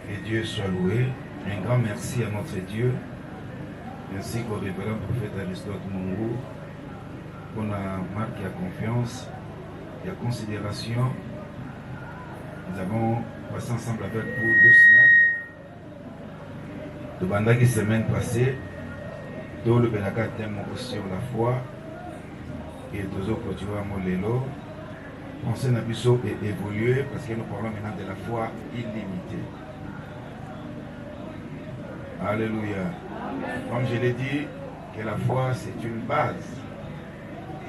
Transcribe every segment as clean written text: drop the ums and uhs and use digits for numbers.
Que Dieu soit loué. Un grand merci à notre Dieu, ainsi qu'au révérend prophète Aristote Mungu, pour la marque de confiance et de considération. Nous avons passé ensemble avec vous 2 semaines. De bandaki semaine passée, tout le Benaka thème sur la foi et deux autres continuent à Molelo. Pensez à Bissot et évoluer parce que nous parlons maintenant de la foi illimitée. Alléluia. Comme je l'ai dit, que la foi c'est une base.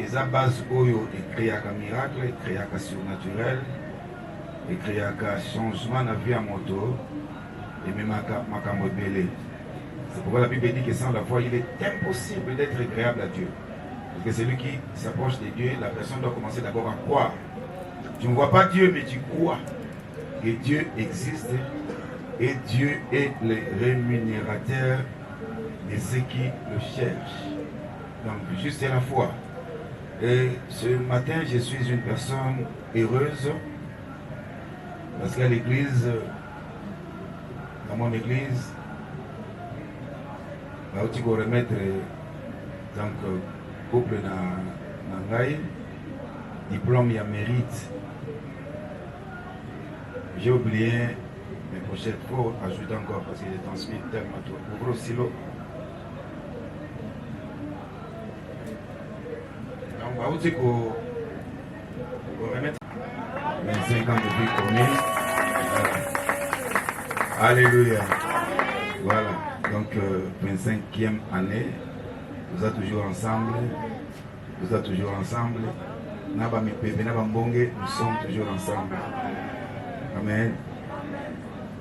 Et sa base oyo est créée un miracle, est créée un surnaturel, est créée un changement de vie à moto et même un belé. C'est pourquoi la Bible dit que sans la foi, il est impossible d'être agréable à Dieu. Parce que celui qui s'approche de Dieu, la personne doit commencer d'abord à croire. Tu ne vois pas Dieu, mais tu crois que Dieu existe et Dieu est le rémunérateur de ceux qui le cherchent. Donc, juste la foi. Et ce matin, je suis une personne heureuse parce qu'à l'église, dans mon église, je vais remettre donc couple dans Nangaï, diplôme et mérite. J'ai oublié mes pochettes pour ajouter encore parce que j'ai transmis tellement tout. Ouvre aussi l'eau. Donc, je vais remettre 25 ans de vie commune. Alléluia. Voilà. Donc, 25e année. Nous sommes toujours ensemble. Nous sommes toujours ensemble. Nous sommes toujours ensemble. Amen.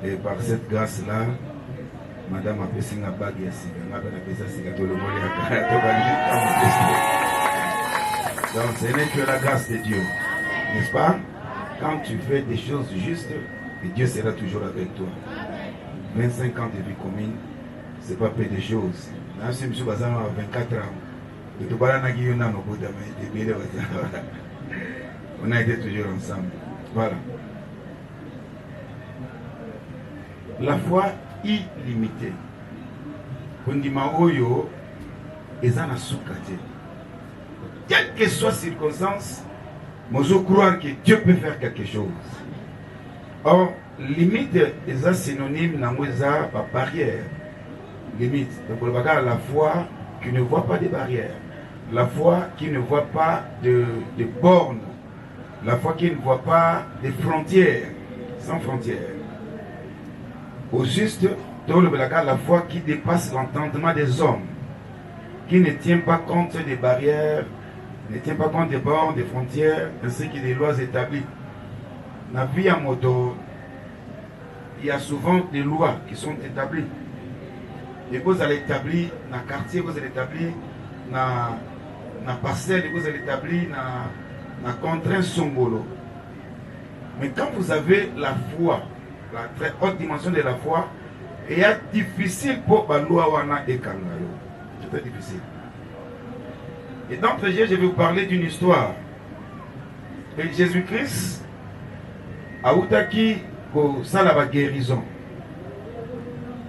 Et par cette grâce-là, Madame a fait une bague ici. Donc, ce n'est que la grâce de Dieu. N'est-ce pas? Quand tu fais des choses justes, Dieu sera toujours avec toi. 25 ans de vie commune, ce n'est pas peu de choses. Même si je suis 24 ans, on a été toujours ensemble. Voilà. La foi illimitée. Quelle que soit la circonstance, je croire que Dieu peut faire quelque chose. Or, limite est synonyme de barrière. Limite. Donc, la foi qui ne voit pas de barrières. La foi qui ne voit pas de bornes. La foi qui ne voit pas de frontières. Sans frontières. Au juste, la foi qui dépasse l'entendement des hommes. Qui ne tient pas compte des barrières, ne tient pas compte des bornes, des frontières, ainsi que des lois établies. Dans la vie à moto, il y a souvent des lois qui sont établies. Et vous allez établir dans le quartier, vous allez établir dans la parcelle, vous allez établir dans la contrainte Songolo. Mais quand vous avez la foi, la très haute dimension de la foi, il est difficile pour la loi wana et Kangayo. C'est très difficile. Et d'entrée, je vais vous parler d'une histoire. Et Jésus-Christ a outaki pour ça la guérison.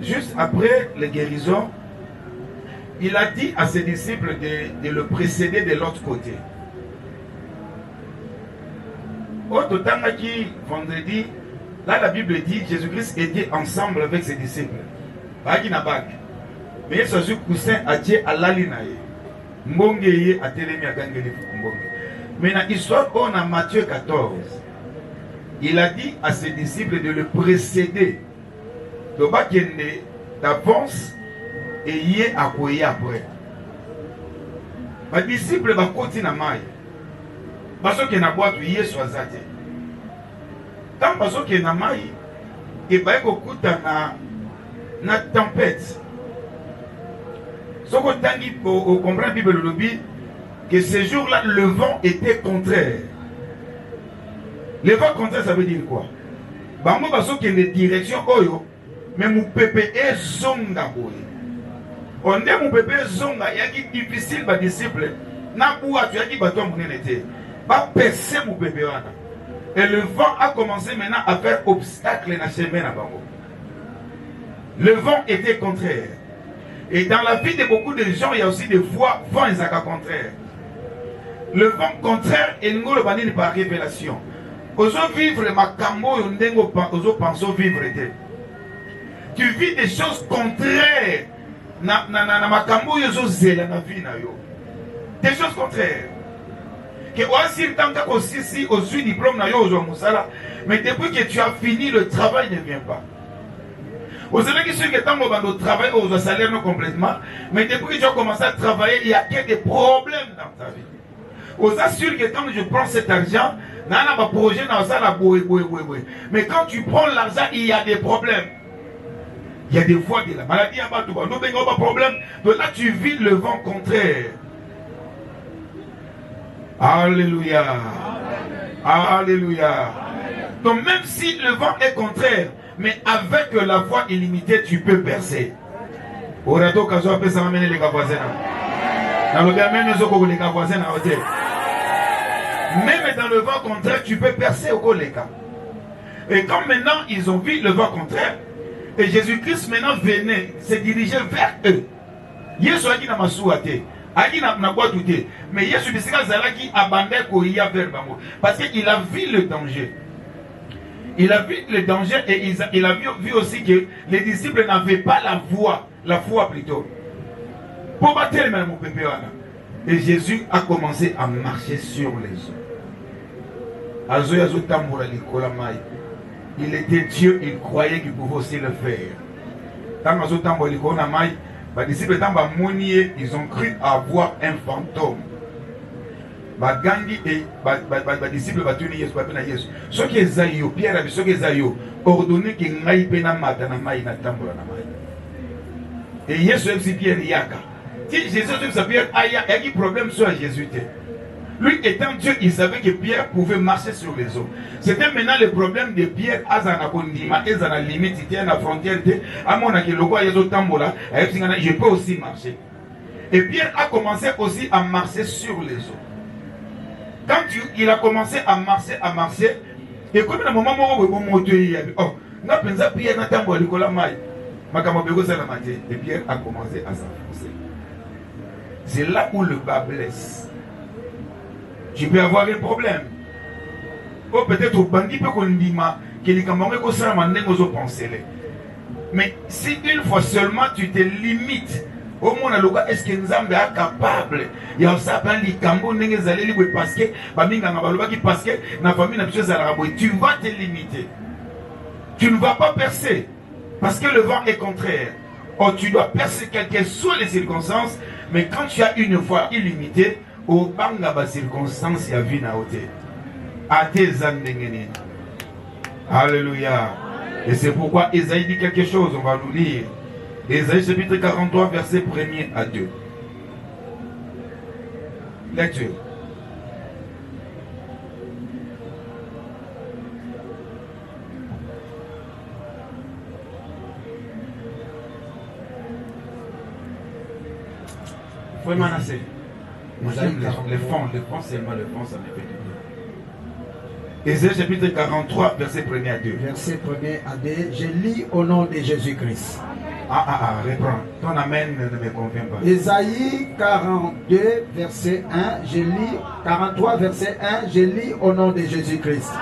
Juste après la guérison, il a dit à ses disciples de le précéder de l'autre côté. Au total, vendredi, là la Bible dit Jésus-Christ était ensemble avec ses disciples. Mais il s'agit de coussin à Dieu à l'alinaï. Mbongeye a télémi à Gangeli Mbonge. Mais dans l'histoire, on a Matthieu 14. Il a dit à ses disciples de le précéder. Donc, il d'avance et il est accueilli après. Les disciples vont continuer à mailler. Parce que na boîte il est soisate. Tant parce que na maille et ba ko kuta na tempête. Ce qu'on tangi pour comprendre la Bible le dit que ce jour-là le vent était contraire. Le vent contraire ça veut dire quoi? Ba mo parce que les directions oyo mais mon pépé est zonga boye. On est mon pépé zonga yaki difficile ba disciple na boua tu yaki bato monene te. Va percer mon bébé. Et le vent a commencé maintenant à faire obstacle dans le chemin. le vent était contraire. Et dans la vie de beaucoup de gens, il y a aussi des fois vent et zaka contraire. Le vent contraire est une banine par révélation. Ozo vivre makambo yondengo ozo penso vivre te. Tu vis des choses contraires na makambo yozo zela na vie na yo. Des choses contraires. Que oasir tanka kosisi ozu diplôme na yo ozo musala, mais depuis que tu as fini le travail ne vient pas. Vous savez que ceux qui sont au travail au salaire non complètement, mais depuis que tu as commencé à travailler, il y a des problèmes dans ta vie. Vous assure que quand je prends cet argent, mais quand tu prends l'argent, il y a des problèmes. Il y a des fois de la maladie, il y a pas de problème. Donc là, tu vis le vent contraire. Alléluia. Alléluia. Donc même si le vent est contraire, mais avec la foi illimitée, tu peux percer. Orato kazo apé ça m'amener les voisins. Dans le bien même les voisins. Même dans le vent contraire, tu peux percer au collègue. Et comme maintenant ils ont vu le vent contraire, et Jésus-Christ maintenant venait se diriger vers eux. Yesu a dit na masuate, a dit na quoi douter. Mais Yesu bisika zalaki abandonné koya vers bango parce qu'il a vu le danger. Il a vu le danger et il a vu aussi que les disciples n'avaient pas la foi plutôt. Pour battre le même pépé. Et Jésus a commencé à marcher sur les eaux. Il était Dieu, il croyait qu'il pouvait aussi le faire. Quand les disciples ils ont cru avoir un fantôme. Bagandi et disciples batuni Yesu batuna Yesu. Ce qui est Zayo, Pierre a dit ce qui est Zayo, ordonné que ngai pena mata na mai na tambola na mai. Et Yesu aussi Pierre yaka. Si Jésus dit Pierre aya, il y a un problème sur Jésus. Lui étant Dieu, il savait que Pierre pouvait marcher sur les eaux. C'était maintenant le problème de Pierre azana kondima, azana limite, il était à la frontière de amona que le roi Yesu tambola, je peux aussi marcher. Et Pierre a commencé aussi à marcher sur les eaux. Quand il a commencé à marcher, et comme à un moment où il a dit, oh, n'a pas Pierre n'a pas de la maille. Et Pierre a commencé à s'enfoncer. C'est là où le bas blesse. Tu peux avoir un problème. Ou peut-être au bandit peut qu'on dise que les camarades qu'on s'en mande aux pensées. Mais si une fois seulement tu te limites, au moins est-ce que nous sommes capables? Il y a ça pendant les cambo n'engagez parce que parce que la famille n'a pas tu vas te limiter. Tu ne vas pas percer parce que le vent est contraire. Or tu dois percer quelles que soient les circonstances, mais quand tu as une foi illimitée, au banga ba circonstances ya vie na ote. Ate zandengeni. Alléluia. Et c'est pourquoi Isaïe dit quelque chose, on va nous lire. Isaïe chapitre 43, verset 1er à 2. Lecture. Faut m'annoncer. Moi j'aime les fonds seulement le fond, ça me fait du bien. Isaïe chapitre 43, verset 1er à 2. Verset 1er à 2, je lis au nom de Jésus-Christ. Reprends. Ton amen ne me convient pas. Isaïe 42, verset 1, je lis, 43, verset 1, je lis au nom de Jésus-Christ.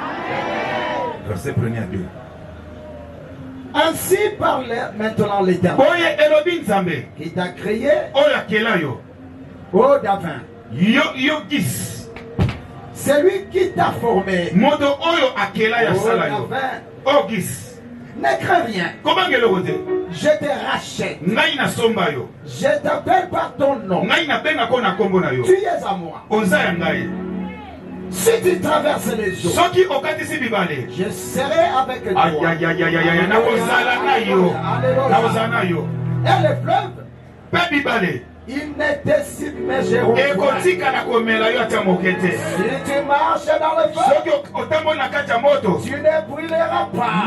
Verset 1er à 2. Ainsi parlait maintenant l'Éternel, qui t'a créé, ô Davin, c'est lui qui t'a formé, ô Davin, ne crains rien. Je te rachète. Je t'appelle par ton nom. Tu es à moi. Si tu traverses les eaux, je serai avec toi. Et les fleuves, ils ne te submergeront point. Si tu marches dans le feu, tu ne brûleras pas.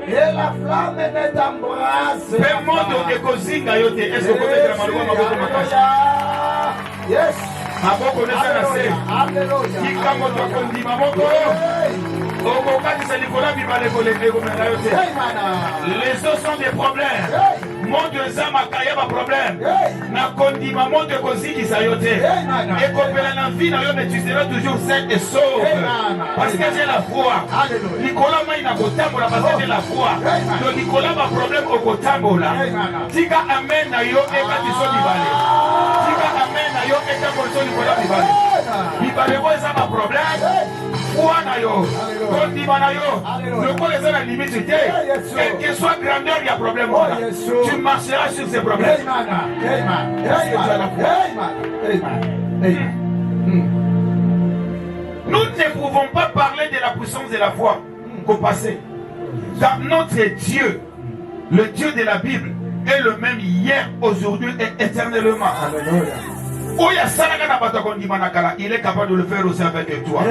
Et la flamme ne t'embrasse pas. Yes. Alléluia. Les autres sont des problèmes. Mon Dieu, ça m'a caillé ma problème. Na condiment, mon Dieu, cosy qui s'ayote. Et qu'on peut la vie, mais tu seras toujours sain et sauve. Parce que j'ai la foi. Nicolas m'a n'a kotambola parce que j'ai la foi. Donc Nicolas m'a problème au kotambola. Tika amen na yo et quand tu sois divalé. Tika amen na yo et quand tu sois divalé. Divalé, moi ça m'a problème. Foi na yo. Condiment na yo. Le quoi les la limite était. Quelle que soit grandeur, il y a problème. Tu marcheras sur ces problèmes. Nous ne pouvons pas parler de la puissance de la foi qu'au passé. Car notre Dieu, le Dieu de la Bible, est le même hier, aujourd'hui et éternellement. Il est capable de le faire aussi avec toi.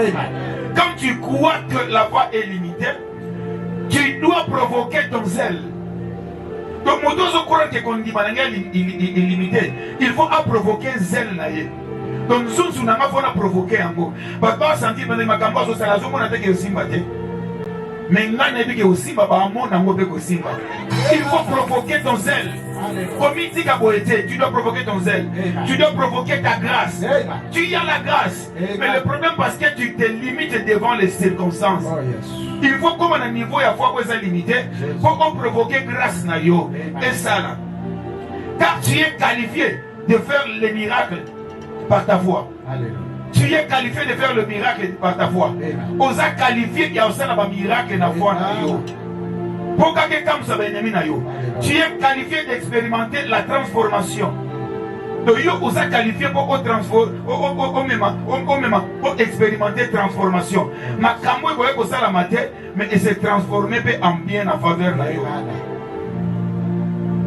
Quand tu crois que la foi est limitée, tu dois provoquer ton zèle. Donc, il faut provoquer zèle. Donc, il faut provoquer un mot. Mais il faut provoquer ton zèle. Tu dois provoquer ton zèle. Tu dois provoquer ta grâce. Tu as la grâce. Mais le problème, parce que tu te limites devant les circonstances. Il faut comme un niveau à foi où est limité pour provoquer grâce. Et ça là. Car tu es qualifié de faire les miracles par ta foi. Tu es qualifié de faire le miracle par ta foi. On a qualifié qu'il y a aussi un miracle dans la foi. Tu es qualifié d'expérimenter la transformation. Donc, on a qualifié pour expérimenter la transformation. Mais il s'est transformé en bien en faveur de Dieu.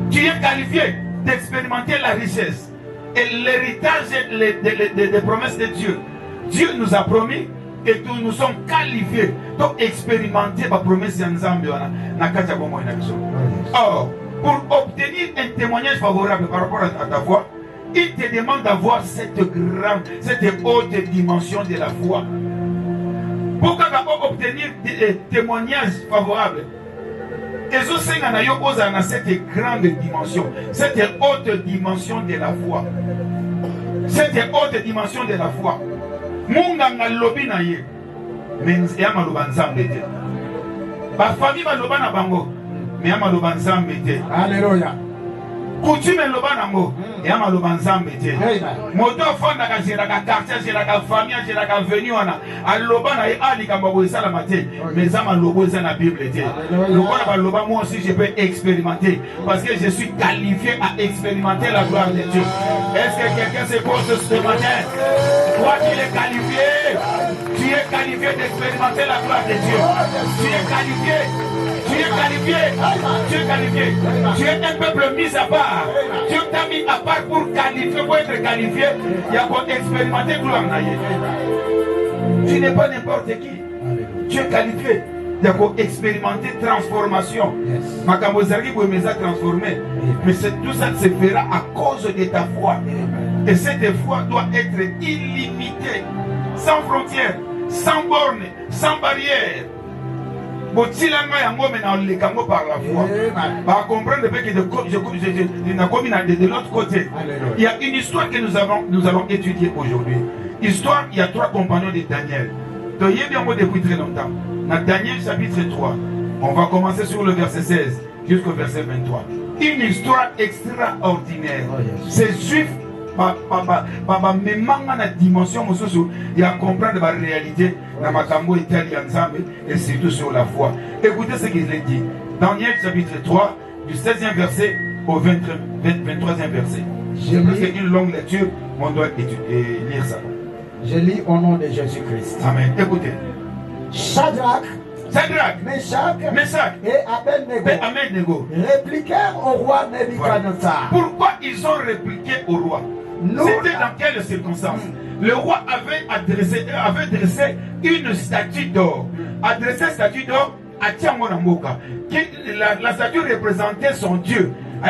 Tu es qualifié d'expérimenter la richesse et l'héritage des promesses de Dieu. Dieu nous a promis et nous sommes qualifiés pour expérimenter la promesse de Dieu. Or, pour obtenir un témoignage favorable par rapport à ta foi, il te demande d'avoir cette haute dimension de la foi. Pour obtenir des témoignages favorables, cette grande dimension, cette haute dimension de la foi. Cette haute dimension de la foi. Munganga lobi na ye. Mais yama lobanzambe te. Ba famille ba lobana bango. Mais yama lobanzambe te. Alléluia. Coutume loba nango. Yama lobanzambe te. Moto fonda ka jira ka quartier, jira ka famille, jira ka venu wana. Alobana e ali ka mabo sala mate. Mais yama lobo za na Bible te. Loba ba loba moi aussi je peux expérimenter parce que je suis qualifié à expérimenter la gloire de Dieu. Est-ce que quelqu'un se pose ce matin? Toi qui es qualifié, tu es qualifié d'expérimenter la gloire de Dieu. Tu es qualifié. Tu es qualifié. Tu es qualifié. Tu es un peuple mis à part. Dieu t'a mis à part pour qualifier, pour être qualifié. Il y a pour expérimenter gloire. Tu n'es pas n'importe qui. Tu es qualifié. Il y a pour expérimenter transformation. Makamozari pour me transformer. Mais tout ça se fera à cause de ta foi. Et cette foi doit être illimitée, sans frontières, sans bornes, sans barrières. Par la foi. Par comprendre que de l'autre côté. Il y a une histoire que nous allons étudier aujourd'hui. Histoire, il y a 3 compagnons de Daniel. Donc il y a bien depuis très longtemps. Dans Daniel chapitre 3, on va commencer sur le verset 16 jusqu'au verset 23. Une histoire extraordinaire. Ces juifs, même dans la dimension, il y a à comprendre la réalité dans ma cambo et surtout sur la foi. Écoutez ce qu'il dit. Daniel chapitre 3, du 16e verset au 23e verset. C'est une longue lecture, on doit lire ça. Je lis au nom de Jésus-Christ. Amen. Écoutez. Shadrach, Meshach et Abednego répliquèrent au roi Nebuchadnezzar. Pourquoi ils ont répliqué au roi? C'était dans quelles circonstances? Le roi avait dressé une statue d'or. Adressé une statue d'or à Tiamonamoka. La statue représentait son Dieu. Et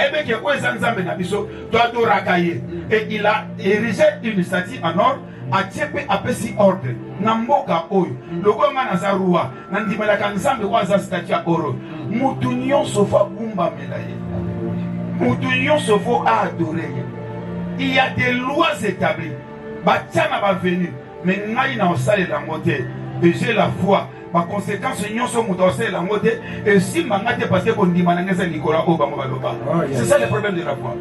il a érigé une statue en or atiepe apesi ordre na mboka oyo lokola nga naza roi na ndimelaka nzambe oyo aza stati ya oro mutu nyonso fo agumbamela ye mutu nyonso fo aadore ye. Il y a des lois établies batia na bavenu mais ngai na osalela yango te et j'ai la foi ma conséquence nyonso mutu osalela yango te esimba nga te parce que kondima na nga eza likola oyo bango baloba. C'est ça le problème de la foi.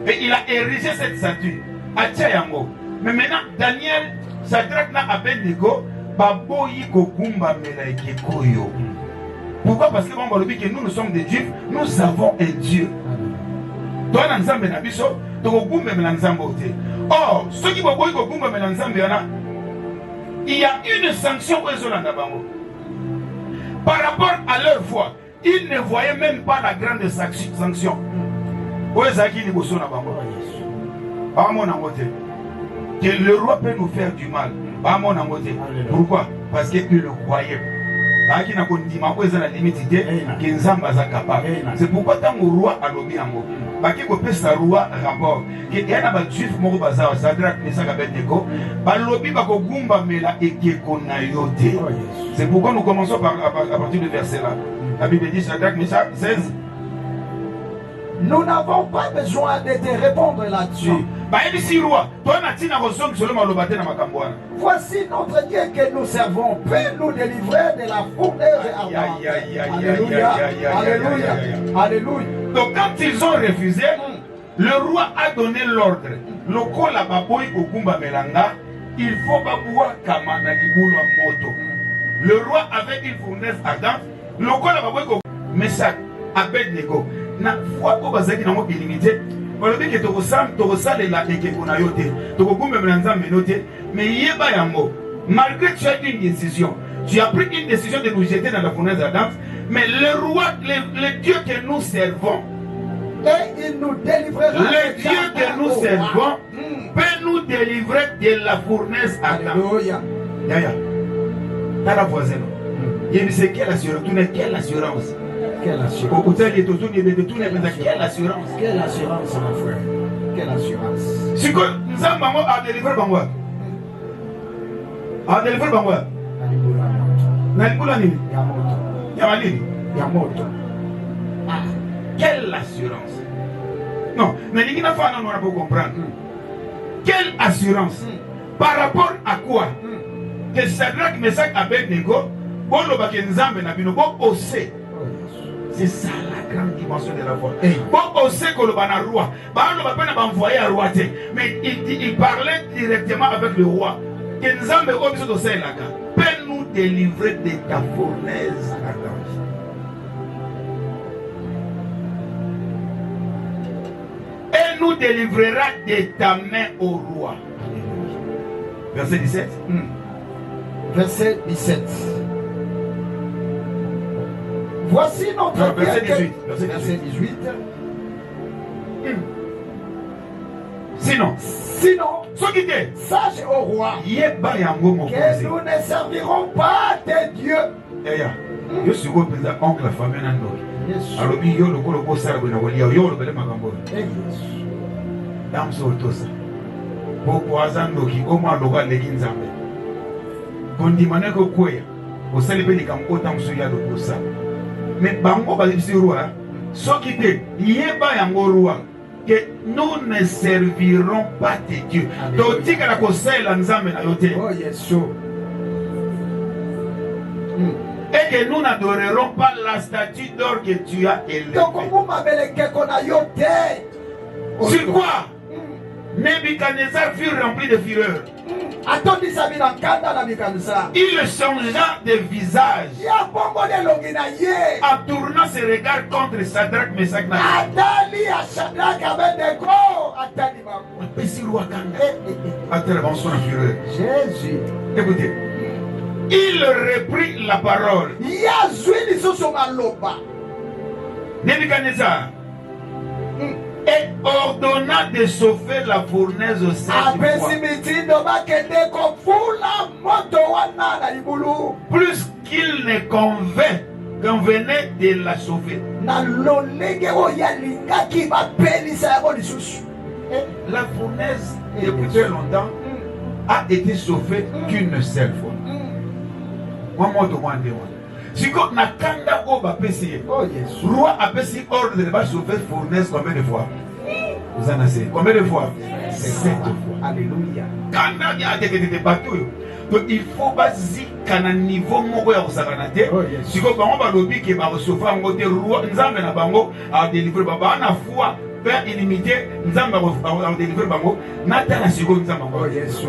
Et il a érigé cette statue atia yango. Mais maintenant Daniel, Shadrach na Abednego baboyi kogumbamela ekeko yo. Pourquoi? Parce que nous sommes des Juifs, nous avons un Dieu. Toi na nzambe na biso tokogumbamela nzambe ote. Or ceux qui baboyi kogumbamela nzambe yana, il y a une sanction aux Zolanda bango. Par rapport à leur foi, ils ne voyaient même pas la grande sanction. Que le roi peut nous faire du mal. Pourquoi? Parce qu'il le croyait. C'est pourquoi tant le roi a lobby en mot. Baki ko pesa roi rapport que yana ba juif moko bazao Shadrach Meshach Abednego ba lobby ba ko gumba mela ekeko na yote. C'est pourquoi nous commençons à partir du verset là. La Bible dit Shadrach Meshach 16. Nous n'avons pas besoin de te répondre là-dessus. Voici notre Dieu que nous servons peut nous délivrer de la fournaise ardente. Alléluia, alléluia, alléluia. Donc quand ils ont refusé, le roi a donné l'ordre. Le kola baboy kokumba melanga, il faut babouwa kama na libulu moto. Le roi avait une fournaise ardente. Le kola baboy kokumba Meshach Abednego. Na foi ko bazaki na mo bilimité balobi ke to kosalela ekeko na yote to kokumbemela nzambe note mais yeba yango malgré tu as une décision, tu as pris une décision de nous jeter dans la fournaise ardente, mais le roi, le Dieu que nous servons, et il nous délivrera. Le Dieu que nous servons peut nous délivrer de la fournaise ardente. Alléluia. Yaya, t'as la voisine. Il me dit quelle assurance, quelle assurance. Quelle assurance? Quelle assurance? Quelle assurance, mon frère? Quelle assurance? Si nous avons à délivrer Bangwa. À délivrer Bangwa. Nalibulani. Yamalini. Yamoto. Quelle assurance? Non, Nalini n'a pas pour comprendre. Quelle assurance? Par rapport à quoi? Que Shadrach Meshach Abednego, bon le bakenzambe na bino bon osé. C'est ça la grande dimension de la foi. Bon, on sait que le roi, on va envoyer un roi, mais il parlait directement avec le roi. Que Nzambe peut nous délivrer de ta fournaise ardente. Et nous délivrera de ta main au roi. Verset 17. Verset 17. Voici notre verset 18. Verset 18. Sinon, sache au roi que nous ne servirons pas tes dieux. Je suis le président oncle la famille alors yo le kolo ko sara bena wali yo le bele makambo. Dam so tosa. Popo azando ki o ma loga legi nzambe. Kondi maneko kweya. O salibe ni kam otam so ya do kosa. Mais bango ba bisi roi soki te yeba yango roi que nous ne servirons pas tes dieux. Donc tika la kosela nzambe na yote. Oh yes. Et que nous n'adorerons pas la statue d'or que tu as élevée. Sur quoi Nebuchadnezzar fut rempli de fureur. Il changea de visage en tournant ses regards contre Shadrach, Meshach et Abednego. Jésus. Écoutez. Il reprit la parole. Nebuchadnezzar et ordonna de chauffer la fournaise au 7 fois. Plus qu'il ne convenait de la chauffer. La fournaise, depuis très longtemps, a été sauvé qu'une seule fois. Moi, si on a kanda o ba pesi, roi a pesi ordre de va sauver fournaise combien de fois? Vous en avez combien de fois? 7 fois. Alléluia. Kanda y a des bateaux. Donc il faut basi kana niveau moko ya kosakanate. Si ko bango ba lobi ke ba sauver ngo te roi nzambe na bango a délivrer baba na foi père illimité nzambe a délivrer bango nata na siko nzambe bango. Jésus.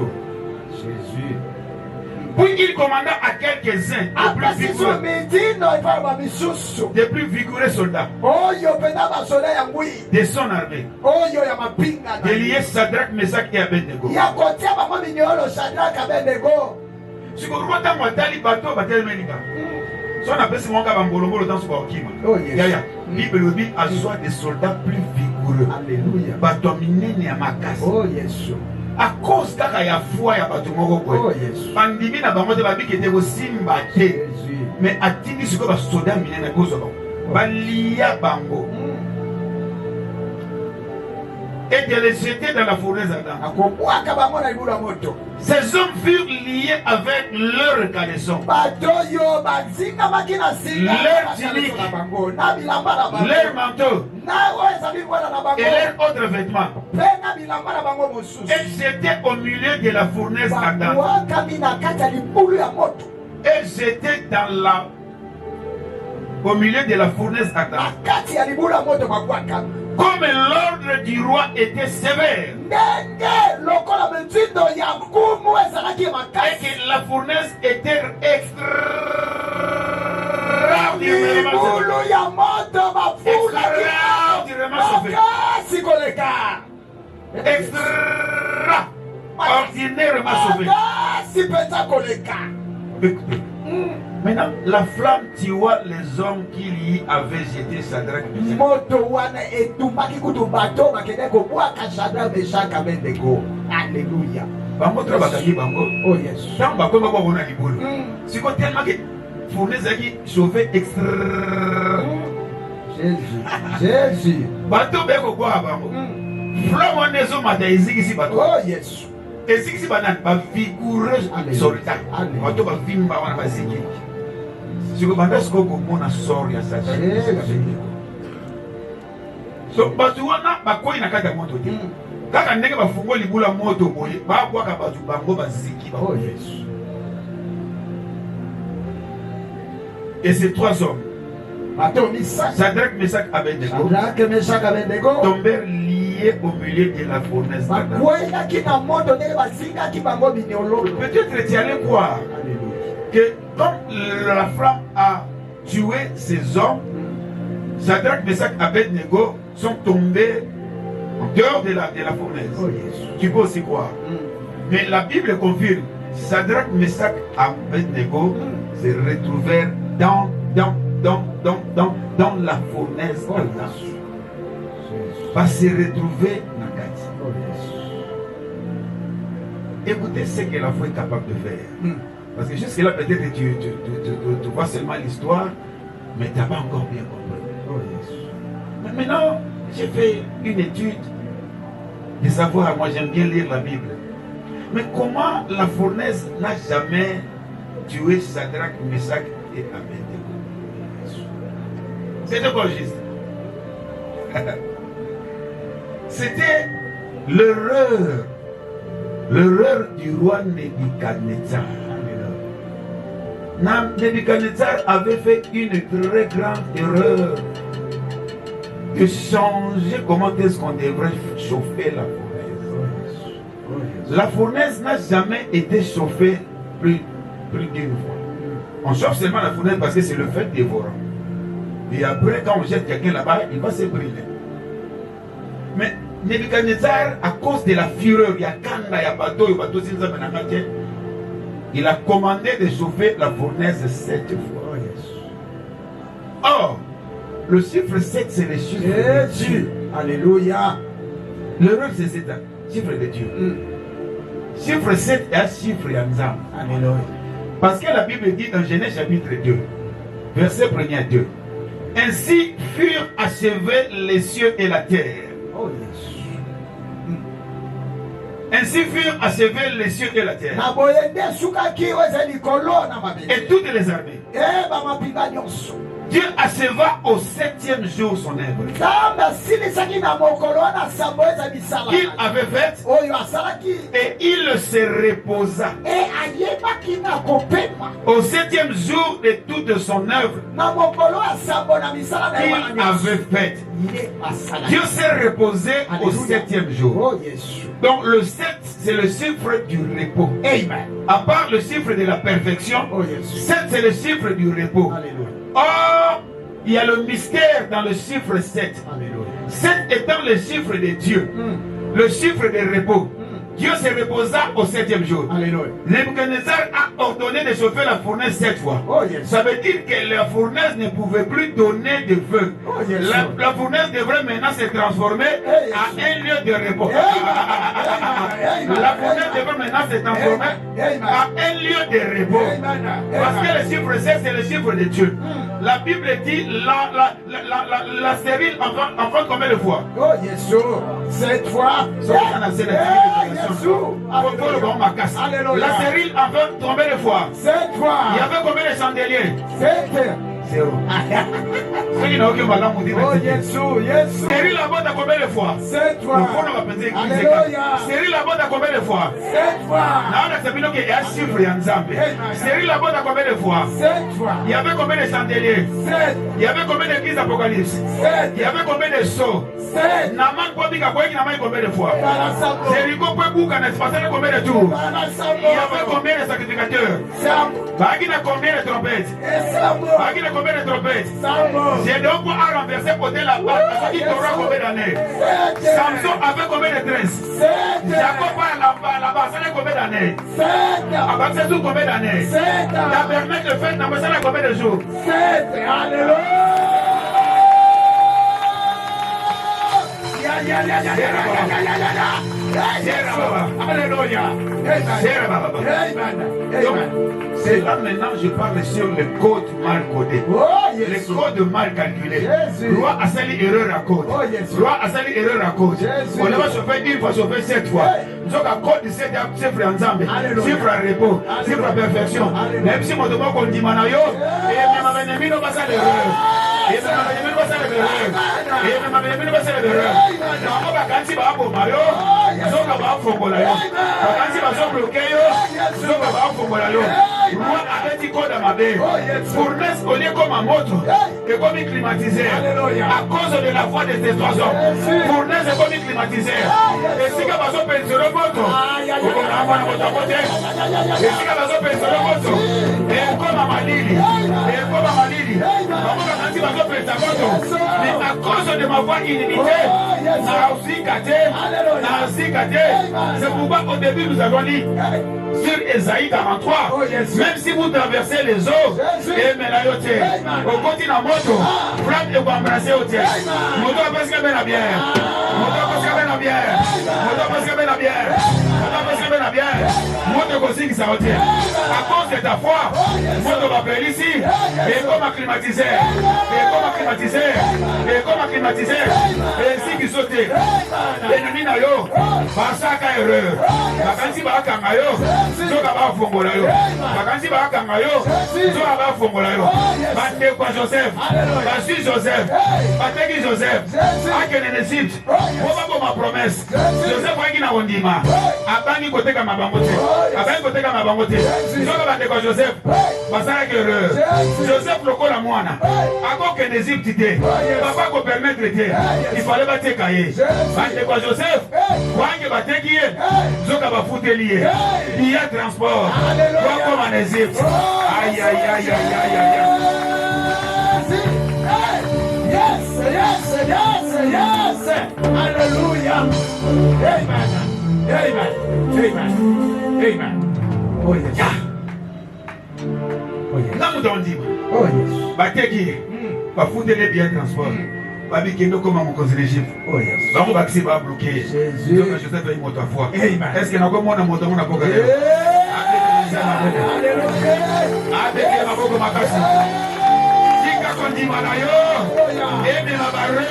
Puis il commanda à quelques-uns des plus vigoureux soldats de son armée de lier Shadrach, Meshach et Abednego. Si vous regardez le bateau, si on appelle ce monde dans ce bakima, Bible dit à soit des soldats plus vigoureux. Alléluia. Bateau minene ya makasi. Oh Jésus. À cause kaka ya foi ya bato moko kwe bandimi na bango te babiki te kosimba te mais atindi siko basoda minene kozwa bango balia bango et de les jeter dans la fournaise ardente. Ces hommes furent liés avec leur caleçon, leur tunique, leur manteau et leurs autres vêtements. Et j'étais au milieu de la fournaise ardente. Et j'étais au milieu de la fournaise ardente. Comme l'ordre du roi était sévère et que la fournaise était extraordinairement chauffée. Extraordinairement chauffée. Écoutez. Maintenant, la flamme tua les hommes qui y avaient jeté Shadrach, Meshach. Alléluia. Oh yes. Si vous tellement que fournaise qui chauffé extra. Jésus. Bateau beko quoi bango. Flamme on est au matin ici bateau. Oh yes. Et si c'est banane, ba vigoureuse solitaire. Bateau ba vimba wana baziki. Si vous bandez ce que vous avez sorti à ça, so bato wana bakoi na kata moto te. Kaka ndenge bafungo libula moto boye, ba kwaka bato bango baziki ba. Oh yes. Et ces trois hommes, Shadrach, Meshach, Abednego, tombèrent liés au milieu de la fournaise. Peut-être tu allais croire que comme la flamme a tué ces hommes, Shadrach, Meshach, Abednego sont tombés en dehors de la fournaise. Oh, yes. Tu peux aussi croire. Mais la Bible confirme, Shadrach, Meshach, Abednego se retrouvèrent dans la fournaise. Oh, pas se retrouver dans la carte. Oh, yes. Écoutez ce que la foi est capable de faire. Parce que jusque-là, peut-être tu vois seulement l'histoire, mais tu n'as pas encore bien compris. Oh, yes. Mais maintenant, j'ai fait une étude de savoir, moi j'aime bien lire la Bible. Mais comment la fournaise n'a jamais tué Shadrach, Meshach et Abednego? C'était quoi juste? C'était l'erreur du roi Nebuchadnezzar. Nebuchadnezzar avait fait une très grande erreur de changer comment est-ce qu'on devrait chauffer la fournaise. La fournaise n'a jamais été chauffée plus d'une fois. On chauffe seulement la fournaise parce que c'est le feu dévorant. Et après, quand on jette quelqu'un là-bas, il va se brûler. Mais Nebuchadnezzar, à cause de la fureur, il a commandé de chauffer la fournaise 7 fois. Or, le chiffre 7, c'est le chiffre de Dieu. Alléluia. L'erreur, c'est ce chiffre de Dieu. Chiffre 7 est un chiffre Yanzam. Alléluia. Parce que la Bible dit dans Genèse chapitre 2, verset 1er à 2. Ainsi furent achevés les cieux et la terre. Oh yes. Ainsi furent achevés les cieux et la terre. Et toutes les armées. Dieu acheva au 7e jour son œuvre qu'il avait faite et il se reposa au 7e jour de toute son œuvre qu'il avait faite. Dieu s'est reposé au 7e jour. Donc le 7, c'est le chiffre du repos. Amen. À part le chiffre de la perfection, 7 c'est le chiffre du repos. Alléluia. Or, il y a le mystère dans le chiffre 7. Alléluia. 7 étant le chiffre de Dieu, le chiffre de repos. Dieu se reposa au 7e jour. Alléluia. Nebuchadnezzar a ordonné de chauffer la fournaise 7 fois. Ça veut dire que la fournaise ne pouvait plus donner de feu. La fournaise devrait maintenant se transformer à un lieu de repos. La fournaise devrait maintenant se transformer à un lieu de repos. Parce que le chiffre 7, c'est le chiffre de Dieu. La Bible dit la stérile enfante combien de fois? Oh, Jésus. 7 fois. La stérile enfante combien de fois? 7 fois. Il y avait combien de chandeliers? 7. Zéro. Ceux qui n'ont aucun malin vous disent. Oh, Jésus. Stérile enfante à combien de fois? 7 fois. Alléluia. Stérile enfante à combien de fois? 7 fois. Il y a un chiffre et un zambe. Stérile enfante à combien de fois? 7 fois. Il y avait combien de chandeliers? 7. Il y avait combien d'églises d'Apocalypse? 7. Il y avait combien de sceaux? 7. Naman Kwabika Kweki Naman combien de fois? Jéricho Kwebouka n'a pas combien de tours? Il y avait combien de sacrificateurs? Bagina combien de trompettes? Bagina combien de trompettes? Gédéon a renversé côté la barre. Il aura combien d'années? Samson avait combien de tresses? Jacob a la barre. Ça a combien d'années? Abaxé tout combien d'années? Tabernacle de fête n'a pas combien de jours? 7. Alléluia. Alléluia. C'est là maintenant je parle sur le code mal codé. Le code mal calculé. Roi a sali erreur à code. Roi a sali erreur à code. On va chauffer une fois, chauffer 7 fois. Nous avons code 7 chiffre ensemble. Chiffre à repos. Chiffre à perfection. Même si mon demande qu'on dit manayo, et même ennemi ne passe à l'erreur. Et même ennemi ne passe à l'erreur. Et même ennemi ne passe à l'erreur. Non, quand il va pour Mario, nous avons fongola yo. Quand il va se bloquer yo, nous avons fongola yo. Roi avait dit code à ma baie. Fournaise au lieu comme un moto et comme un climatiseur. À cause de la voix de tes oiseaux. Fournaise est comme un climatiseur. Et si tu vas se penser le moto, et si tu vas se penser le moto, et comme à Malili, et comme à Malili, quand tu vas se penser le moto, mais à cause de ma voix illimitée, c'est pourquoi au début nous avons dit sur Esaïe 43, même si vous traversez les eaux, et Melayote, au continent moto, frappe et vous embrassez au terre. Moto parce que bien la bière. Moto parce que bien la bière. Moto parce que bien la bière. Moto parce que bien la bière. Moto aussi qui s'en tient. À cause de ta foi, moto va faire ici, et comme acclimatisé, et comme acclimatisé, et comme acclimatisé, et ici qui saute. Et nous n'y n'ayons pas ça qu'à erreur. Vacanci va à yo. Zoka ba fongola yo. Vacanci va à yo. Zoka ba fongola yo. Bate kwa Joseph. Basi Joseph. Bateki Joseph. Akene n'Égypte. Oba ko ma promesse. Joseph wa kina ondima. Abangi koteka mabangote. Abangi koteka mabangote. Zoka bate kwa Joseph. Basara que erreur. Joseph lokola mwana. Ako ke n'Égypte te. Papa ko permettre te. Il fallait battre cahier. Bate kwa Joseph. Wange bateki ye. Zoka ba futeli. Il y a transport. Quoi comme en Égypte. Aïe, aïe, aïe, aïe, aïe, aïe. Yes. Hallelujah. Amen. Oh yes. Là, nous avons dit. Oh yes. Bateki. Ba futeli bien transport. Babi kendo comment mon conseil d'Égypte. Oh yes. Bango baxi ba bloqué. Jésus. Joseph est moto foi. Amen. Est-ce que nous avons mon moto mon apoka? Avec ma boko makasi. Sika kondi manayo. Ebe ma barre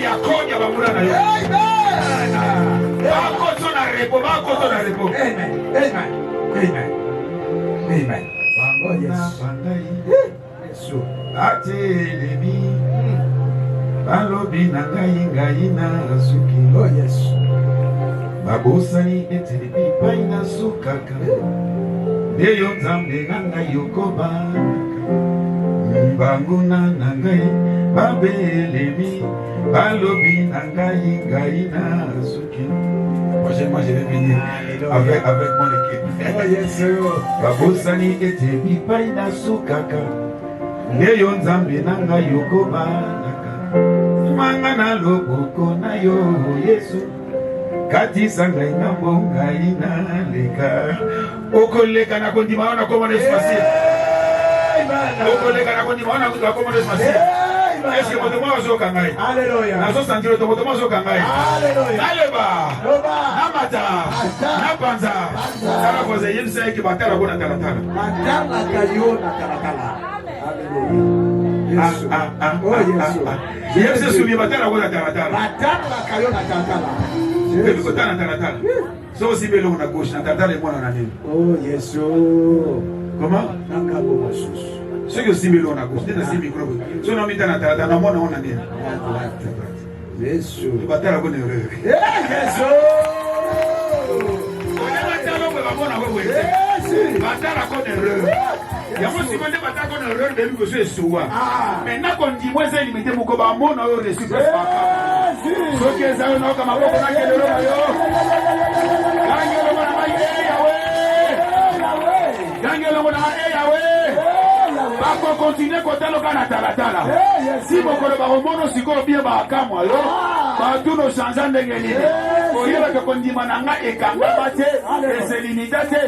ya konya ba mura na yo. Amen. Amen. Amen. Amen. Amen. Oh yes. Atelemi balobi na ngai na suki. Oh yes. Babosani etelebi pai na sukaka. Deyo nzambe na ngai yokobaka. Mbanguna na ngai babelemi balobi na ngai na suki. Prochainement je vais venir avec mon équipe. Oh yes. Babosani etelebi pai na sukaka. Deyo nzambe na ngai yokobanaka. Manga na loboko na yo Yesu. Katisa ngai na ngai na leka. Okoleka na kondima wana koma na espasi. Okoleka na kondima wana koma na espasi. Est-ce que votre moi ozoka ngai? Alléluia. Nazo sentire to votre moi ozoka ngai. Alléluia. Aleba. Namata. Napanza. Sala koze yimsa ki batala bona talatala. Batala kayo na talatala. Alléluia. Yesu soubi batala bona talatala. Batala kayo na talatala. Yesu kotana talatala. So si belo na gauche na talatala mwana na nini? Oh Yesu. Comment? Nakabo masusu. Ceux qui aussi mélon à gauche, c'est micro. Ceux qui ont mis dans la tête, dans mon on a dit. Jésus. Le bataille a bonne erreur. Jésus. On est bataille à bonne erreur. Il y a aussi bonne bataille à bonne erreur de lui que je sois. Maintenant qu'on dit moi c'est limité mon combat mon a reçu pas. Ceux qui ont non comme beaucoup na que le royo. Gagne le mona Yahweh. Gagne le mona Yahweh. Bako continue kotalo kana talatala. Si bokolo ba mono siko bien ba kamwa yo. Ba tuno chanja ndenge nini. Oyeba ke kondima nanga ekanga bate, ese limitate,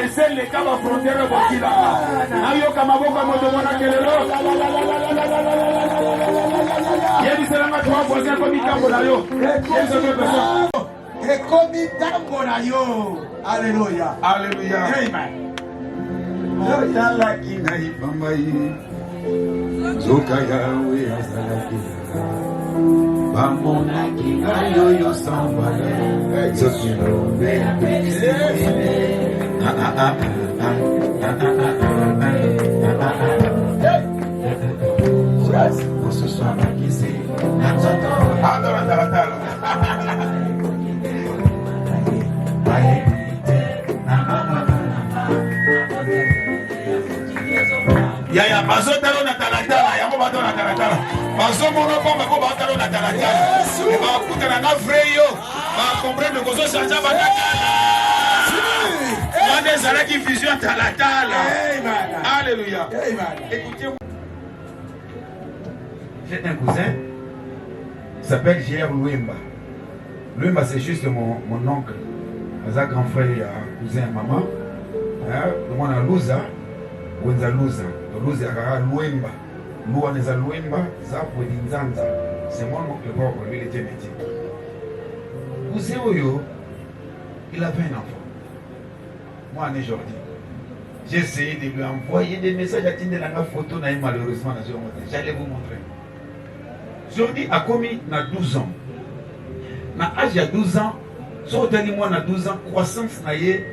ese le kaba frontière bokila. Ayo kama boka moto mona kelelo. Yebi selanga twa voisin ko mikambo na yo. Yeso ke personne. E komi tambo na yo. Alléluia. Alléluia. Amen. Azalaki na ipambai Zoka yawe azalaki Bamonaki na yoyo sambale Zokinombe Osuswanakisi Adora talatala Yaya bazo talo na talatala yango bato na talatala bazo mono komba ko batalo na talatala ba kuta na vrai yo ba comprendre ko zo chanja batakala on est qui vision talatala. Alléluia. Écoutez, j'ai un cousin qui s'appelle J.R. Louemba. Louemba c'est juste mon oncle, un grand frère, cousin, maman. On a Louza, Wenza Louza. Louza a Louemba. Louaneza Louemba, Zapo Dinzanza. C'est mon oncle propre, lui il était métier. Cousin Oyo, il avait un enfant. Moi, en aujourd'hui, j'ai essayé de lui envoyer des messages à Tinder dans la photo, malheureusement, j'allais vous montrer. Aujourd'hui, a commis 12 ans. Na âge de 12 ans, si vous tenez moi 12 ans, croissance est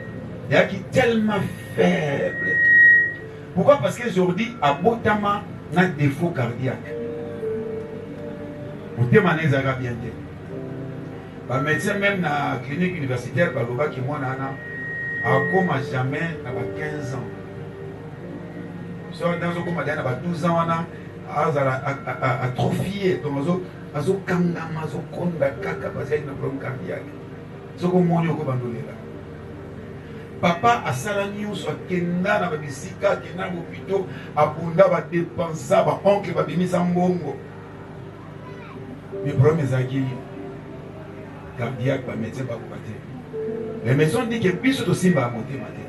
tellement faible. Pourquoi? Parce qu'aujourd'hui, à Botama, on a des défauts cardiaques. Vous témoignez ça bien. Les médecins, même dans la clinique universitaire, qui moi, comme jamais à 15 ans. So, dans ce moment, à 12 ans, à atrophier, à kangama, à konda kaka, parce qu'il y a un problème cardiaque. Ce qu'on m'a dit, papa a salaniou soit kenda na babisika kenda bopito abunda ba dépensa ba oncle ba bimisa mbongo. Mais problème ezaki cardiaque ba médecin ba kopate. Les médecins disent que plus de simba a monté matin.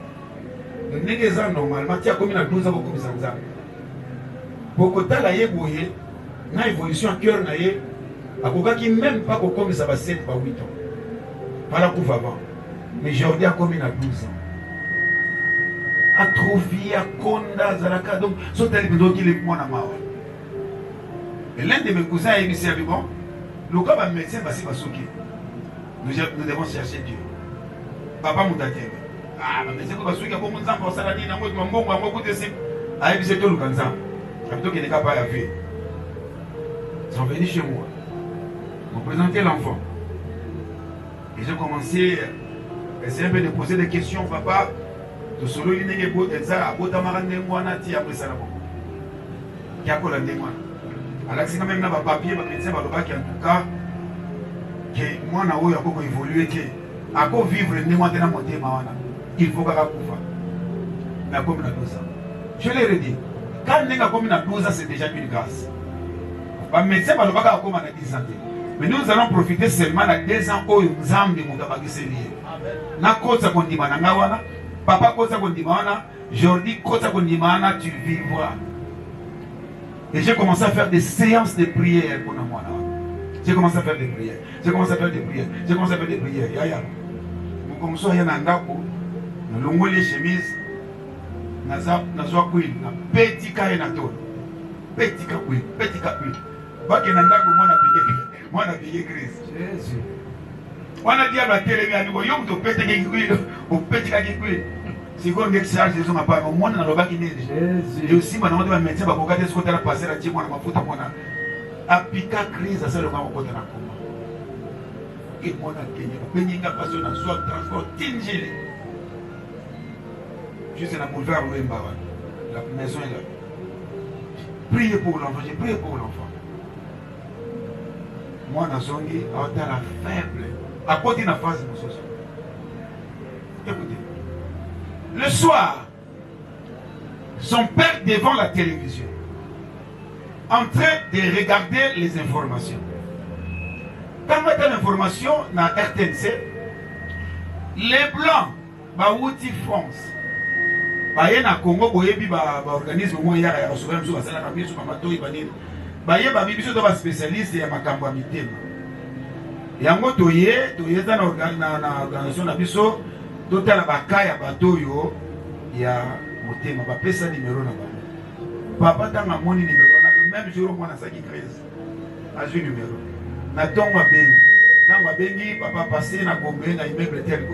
Le négeza normalement tia comme na 12 ans comme ça nzambe. Beaucoup ta la yeboye na évolution en cœur na ye akokaki même pas comme ça va 7 pas 8 ans. Pas la couvre avant. Mais Jordi a commis à 12 ans. Atrophie, à Konda, Zalaka, donc, sont allés me donner les points à ma. Et l'un de mes cousins a initié à bon, le cas va médecin va se masquer. Nous devons chercher Dieu. Papa Moutaté. Ah, mais c'est quoi, ceux qui ont beaucoup de temps pour ça, ils sont venus chez moi. Ils m'ont présenté l'enfant. Et j'ai commencé à essayer un peu de poser des questions, papa. Tout solo, il n'est pas de ça, à Botamarande, moi, Nati, après ça, qui a collé des mois. Alors, c'est quand même un papier, un médecin, en tout cas, que moi, je vais beaucoup évoluer, à quoi vivre, il faut que mais comme il a 12 ans. Je l'ai redit, quand il a comme 12 ans, c'est déjà une grâce. Le médecin va le faire comme 10 ans. Mais nous allons profiter seulement de 2 ans où nous avons des moutons qui sont liés. Na kota kondimana ngawana, papa kota kondimana, Jordi kota kondimana, tu vivras. Et j'ai commencé à faire des séances de prière pour moi. J'ai commencé à faire des prières. J'ai commencé à faire des prières. J'ai commencé à faire des prières. Yaya. Nous commençons à y aller dans nous longuons les chemises. Nous avons queen. Petit cas et nato. Petit cas queen. Petit cas queen. Parce que nous avons payé Christ. Jésus. On a dit à la télé, on a dit petit cas queen. Au petit cas queen. Si vous avez charge de son appareil, au moins dans le bac il est. Et aussi, maintenant, on va mettre ça pour regarder ce qu'on a passé là, on a foutu mon apika crise à ce moment où on a comment. Et moi, on a gagné. On a passé dans soit transport tingé. Juste dans le boulevard Wemba, la maison est là. Priez pour l'enfant, j'ai prié pour l'enfant. Moi, dans son lit, on a la faible. À côté de la phase de mon social. Écoutez. Le soir, son père devant la télévision, en train de regarder les informations. Quand on a l'information dans RTNC, les Blancs, Baouti France, Baye na Congo, Boyebi, organisme, Moya, Souverain, Souverain, Souverain, Souverain, Baye, Babi, biso doba spécialiste ya makambo ya mitema. Yango toye dans l'organisation na biso, totala bakaya batoyo ya motema, bapesa numéro na bango. Papa tanga moni numéro na le même jour mwana saki crise. Azui numéro. Na tongwa bengi. Tangwa bengi papa passé na Gombe na immeuble tel ko.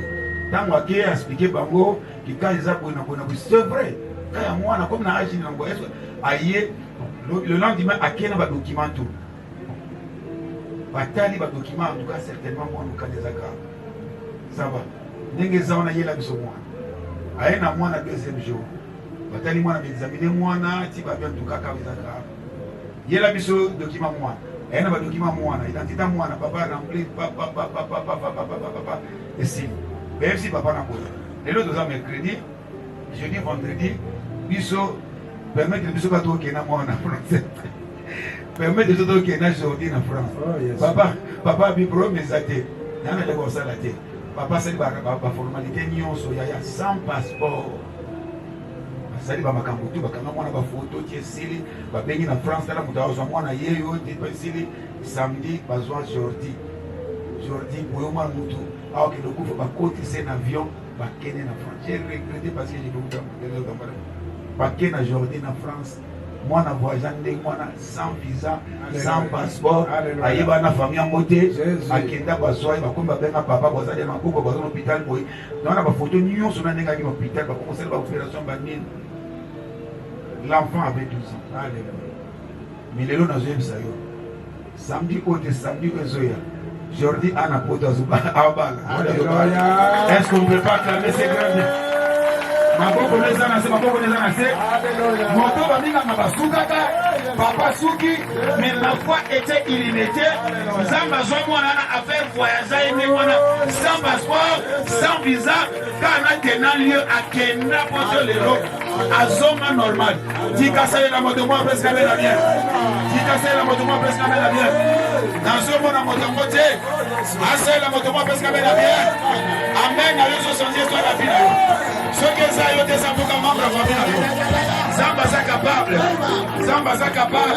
Tangwa ke expliquer bango ki ka eza bona bona. C'est vrai. Kaya mwana comme na agi na ngoyeso aye le lendemain akena ba document tout. Batali ba document en tout cas certainement moi nous kanezaka. Ça va. Ndenge zaona yela biso mwana. Aye na mwana deuxième jour. Batali mwana examiner mwana ti ba bien tuka ka bizaka. Yela biso document mwana. Aye na ba document mwana, identité mwana, papa rempli papa et si. Même si papa na kola. Et l'autre jour mercredi, jeudi, vendredi, biso permettre biso ba to kena mwana français. Permettre biso to kena jeudi na France. Oh, yes. Papa bi promise ate. Nana de ko sala te. Papa c'est ba formalité nyonso ya sans passeport. Sali ba makambo tu ba kanga mwana ba photo tie sili ba bengi na France tala mutazo mwana yeyo te pa sili samedi bazwa Jordi boyo mwana mutu alors que le coup ba côté c'est un avion ba kene na France. J'ai regretté parce que j'ai beaucoup de ba kene na Jordi na France. Mwana voyage ndenge mwana sans visa, sans passeport, ayeba na famille moté, akenda bazwa bakomba benga papa bazali makoko bazana hôpital boy. Donc na ba photo nyonso na ndenge na hôpital ba commencer ba opération ba nini. L'enfant avait 12 ans. Alléluia. Mais les lots n'a jamais ça. Samedi, samedi, Jordi Anna Potazuba. Est-ce qu'on ne peut pas acclamer ces grands? Papa Souki, mais la foi était illimitée. Zamba Zomwana a fait voyager sans passeport, sans visa, car on a lieu à Kenya pour les lots. À Zoma normal. Dikasa la moto moi presque avec la bien. Dikasa la moto moi presque avec la bien. Dans ce monde, la moto côté. Assez la moto moi presque avec la bien. Amen. Allez sur son Dieu soit la vie. Ce que ça y est, ça pour comment la famille. Zamba ça capable. Zamba ça capable.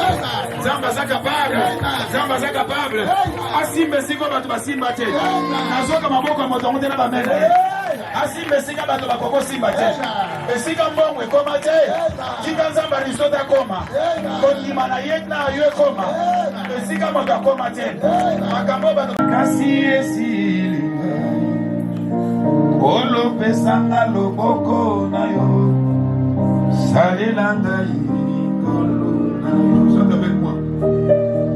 Zamba ça capable. Zamba ça capable. Asimbe siko batu basimba te. Nazoka maboko moto moto na bamene. Asimbe sika batu bakoko simba te. esika mbongo ekoma te tika nzambe aristote akoma kondima na ye na yo ekoma esika moto akoma te makambo bato kasi esili olopesanga loboko na yo salela ngai likolo na yo sote avec moi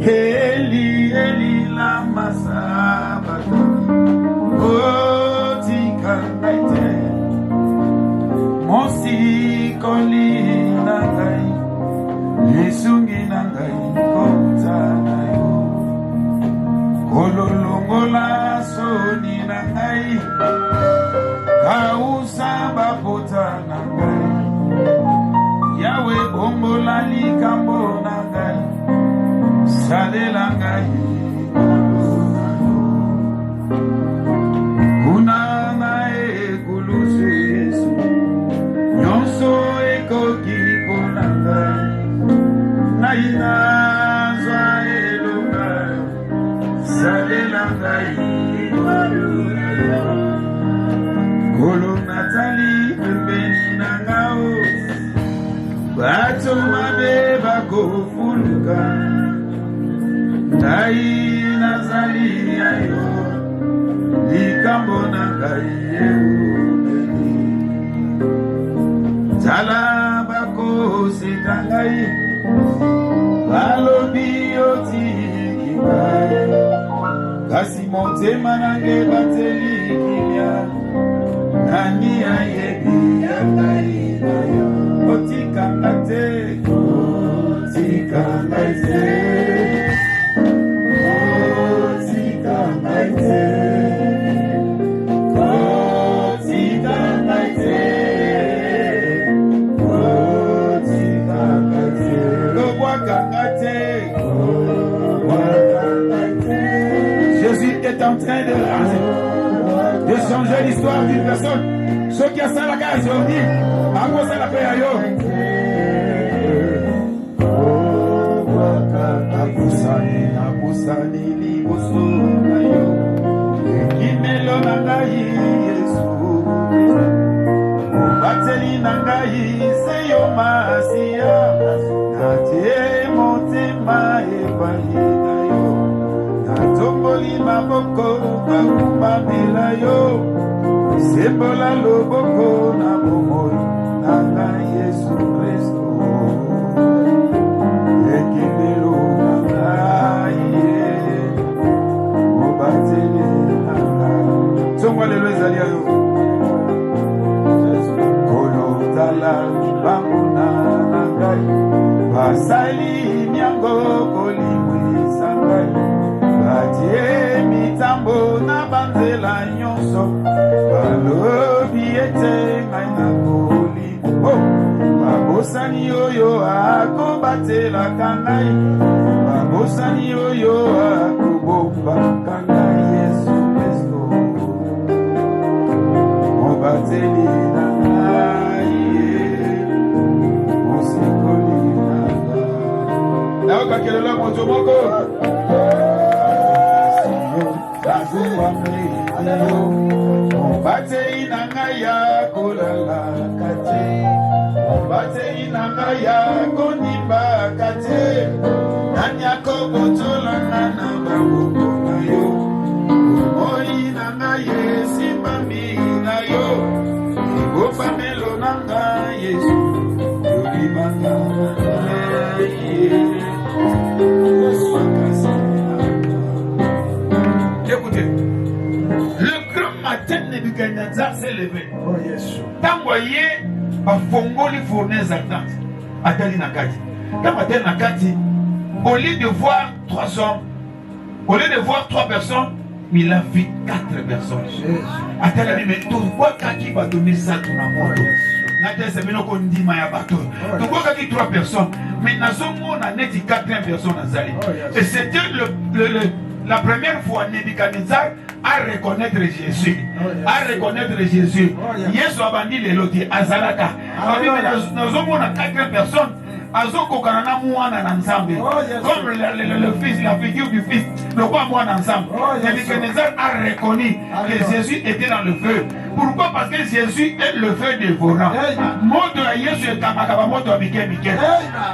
Eli Eli lama sabachthani otika ngai te Mosi koli na ngai lisungi na ngai kota na yo kololongola soni na ngai kausa bapota na ngai yawe ombola likambo na ngai salela ngai kuna ngai ekulusu Yesu nyonso ekoki mpona ngai ngai nazwa elonga salela ngai kolo natali pembeni na ngao bato mabe bakofuluka ngai nazali ayo likambo na ngai eumeli tala bakoseka ngai balobi otiki ngai kasi motema nange bateli kimia nani ayebi ya ngai na yo otikanga te otikanga te otikanga te otikanga te otikanga te lobwakanga te lobwakanga te Jésus est en train de changer l'histoire d'une personne. Ceux qui ont ça la case, on dit, à quoi ça la paix à yo? Abusani liboso na yo, ekimelo na ngai Yesu, bateli na ngai se yo masiya, natie motema epai na yo, natongoli maboko nakumbamela yo, sembola loboko na bomoi na ngai Yesu Kristo. Ekimelo na ngai obateli na ngai songwa lelo ezali ayo kolotala banguna na ngai basali miango kolimwisa ngai batie mitambo na banzela nyonso balobi ete ngai na kolimbo babosani oyo akobatelaka ngai babosani oyo akobombaka ngai Yesu Kristo mobateli na ngai mosikoli na ngai naokakelela moto moko azuwa meyo mobateli na ngai ya kolalaka te batei na ngai ya kondibaka te nani akobotolanga na maboko na yo omoi na ngai esimbami na yo ebofamelo na ngai Yesu yobimanga na ngai écoutez le grand matin Nebuchadnezzar s'est levé tangoye bafongoli fournaise ardente atali na kati ntango atali na kati au lieu de voir 3 hommes au lieu de voir 3 personnes il a vu 4 personnes atali mais tobwakaki bato misato na moto natesa binoko ndima ya bato tobwakaki 3 personnes mais nazomona neti 4 personnes azali et c'était la première fois Nebuchadnezzar à reconnaître Jésus. À reconnaître Jésus. Yesu abandi lelo te azalaka. Nous avons 4 personnes. Azoko kanana mwana na nzambe. Comme le fils, la figure du fils, le roi mwana nzambe. Nebuchadnezzar a reconnu que Jésus était dans le feu. Pourquoi? Parce que Jésus est le feu dévorant. Moto ya Yesu ekamaka ba moto mike mike.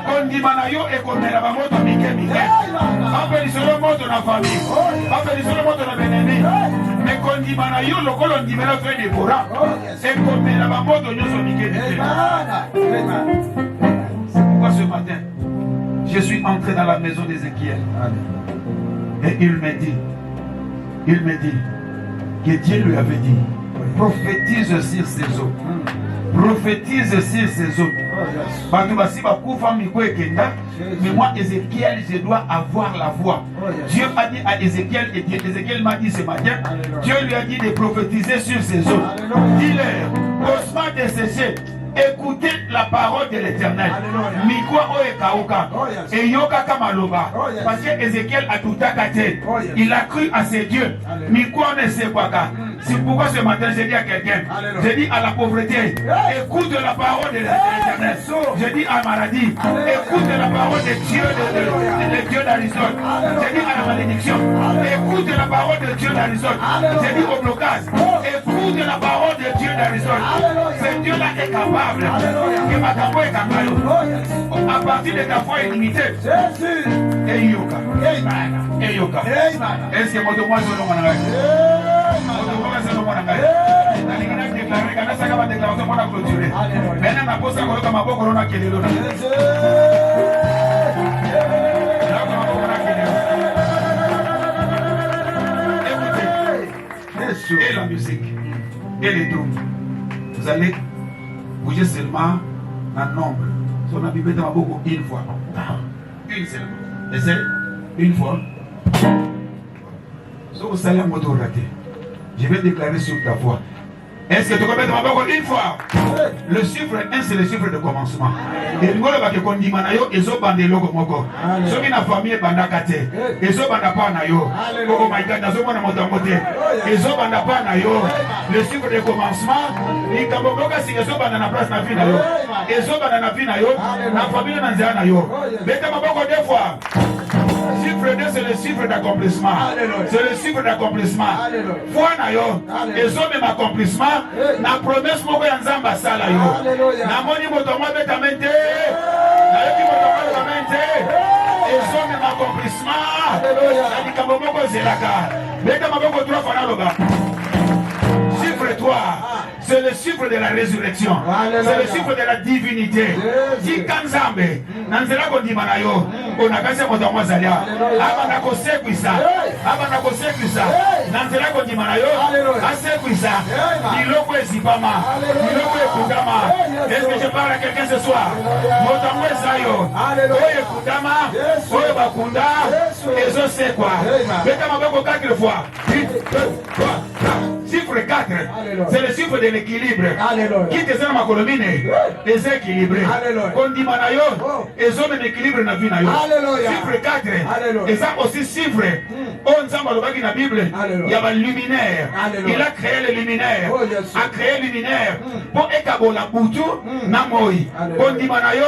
Kondima na yo ekomela ba moto mike mike. Apeli solo moto na famille. Apeli solo moto na beneni. Mais kondima na yo lokolo ndimela feu dévorant. Ekomela ba moto nyoso mike mike. C'est pourquoi ce matin je suis entré dans la maison d'Ézéchiel. Et il me dit que Dieu lui avait dit, prophétise sur ces eaux. Prophétise sur ces eaux. Mais moi, Ézéchiel, je dois avoir la voix. Dieu a dit à Ézéchiel, et Ézéchiel m'a dit ce matin, Dieu lui a dit de prophétiser sur ces eaux. Dis-leur, osement dessécher. Écoutez la parole de l'Éternel. Mikwa oekauka. Et yoka kamaloba. Parce que Ézéchiel a tout attaqué. Il a cru à ses dieux. Mikwa ne sait pas. C'est pourquoi ce matin j'ai dit à quelqu'un, j'ai dit à la pauvreté, écoute la parole de l'Éternel. J'ai dit à la maladie, écoute la parole de Dieu, de Dieu d'Arizona. J'ai dit à la malédiction, écoute la parole de Dieu d'Arizona. J'ai dit au blocage, écoute la parole de Dieu d'Arizona. Ce Dieu-là est capable. Que ma tambo est capable. À partir de ta foi illimitée. Et yoka. Et yoka. Est-ce que mon moi je et la musique et les drums, vous allez bouger seulement en nombre. Son ami met beaucoup une fois. Une seulement. Et c'est une fois. Si vous allez à moto raté, je vais déclarer sur ta foi. Est-ce que tu peux mettre ma boque une fois? Le chiffre 1, c'est le chiffre de commencement. Et nous allons dire qu'on dit manayo et so bande logo moko. So qui na famille banda kate. Et so banda pa na yo. Oh my God, na so mona moto moté. Et so banda pa na yo. Le chiffre de commencement. Ni kaboboka si so banda na place na vie na yo. Et so banda na vie na yo. Na famille na nzea na yo. Mettez ma boque deux fois. Chiffre 2, c'est le chiffre d'accomplissement. C'est le chiffre d'accomplissement. Foi na yo. Et so même accomplissement. Na promesse moko ya nzamba sala yo. Na moni moto mo betamente. Na yoki moto mo betamente. Et so même accomplissement. Na dikambo moko zelaka. Beta maboko 3 fois na loba. Chiffre 3, c'est le chiffre de la résurrection. C'est le chiffre de la divinité. Di kanzambe. Nanzela kondima na yo. Onakase moto mo zalia. Aba na kosekwisa. Aba na kosekwisa. Nanzela kondima na yo. Asekwisa. Biloko ezipama. Biloko ekundama. Est-ce que je parle à quelqu'un ce soir? Moto mo ezayo. Oye kundama. Oye bakunda. Ezo sekwa. Beta maboko 4 fois. 1, 2, 3, 4. Chiffre 4, c'est le chiffre de l'équilibre. Qui te sert ma colomine? Déséquilibré. Condimanayo, et zone d'équilibre na vie na yo. Chiffre 4, et ça aussi chiffre. On s'en va le la Bible. Il y a un luminaire. Il a créé le luminaire. A créé le luminaire. Pour ekabola boutou na moi. Condimanayo.